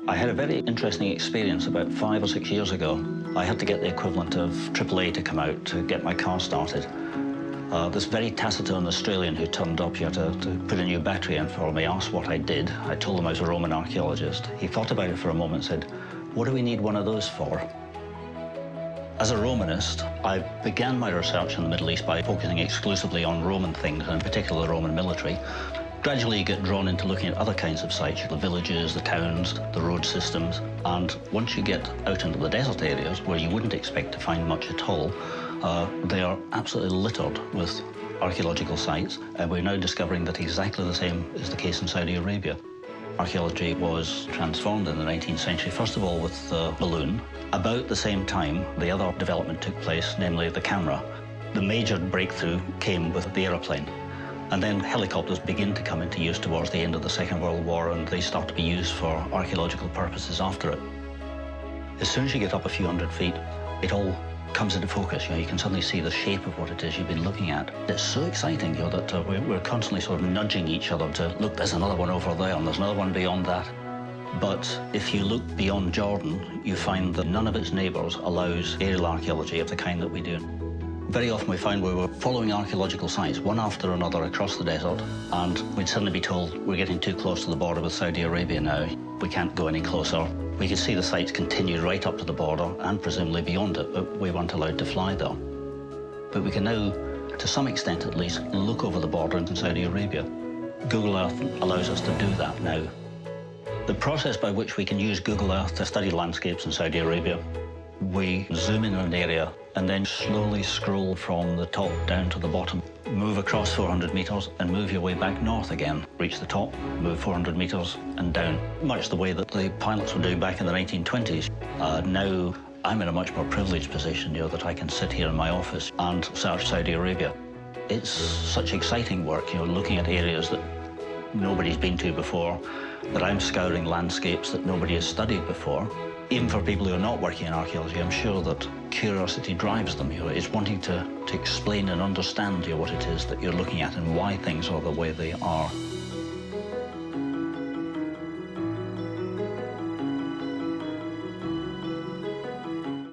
I had a very interesting experience about 5 or 6 years ago. I had to get the equivalent of AAA to come out to get my car started. This very taciturn Australian who turned up here to put a new battery in for me asked what I did. I told him I was a Roman archaeologist. He thought about it for a moment and said, "What do we need one of those for?" As a Romanist, I began my research in the Middle East by focusing exclusively on Roman things, and in particular the Roman military. Gradually you get drawn into looking at other kinds of sites, the villages, the towns, the road systems, and once you get out into the desert areas where you wouldn't expect to find much at all, they are absolutely littered with archaeological sites, and we're now discovering that exactly the same is the case in Saudi Arabia. Archaeology was transformed in the 19th century, first of all with the balloon. About the same time, the other development took place, namely the camera. The major breakthrough came with the aeroplane. And then helicopters begin to come into use towards the end of the Second World War, and they start to be used for archaeological purposes after it. As soon as you get up a few hundred feet, it all comes into focus. You can suddenly see the shape of what it is you've been looking at. It's so exciting, that we're constantly sort of nudging each other to, look, there's another one over there, and there's another one beyond that. But if you look beyond Jordan, you find that none of its neighbours allows aerial archaeology of the kind that we do. Very often we find we were following archaeological sites, one after another across the desert, and we'd suddenly be told we're getting too close to the border with Saudi Arabia now. We can't go any closer. We could see the sites continue right up to the border and presumably beyond it, but we weren't allowed to fly there. But we can now, to some extent at least, look over the border into Saudi Arabia. Google Earth allows us to do that now. The process by which we can use Google Earth to study landscapes in Saudi Arabia, we zoom in on an area and then slowly scroll from the top down to the bottom. Move across 400 metres and move your way back north again. Reach the top, move 400 metres and down. Much the way that the pilots were doing back in the 1920s. Now I'm in a much more privileged position, that I can sit here in my office and search Saudi Arabia. It's such exciting work, looking at areas that nobody's been to before, that I'm scouring landscapes that nobody has studied before. Even for people who are not working in archaeology, I'm sure that curiosity drives them. It's wanting to explain and understand what it is that you're looking at and why things are the way they are.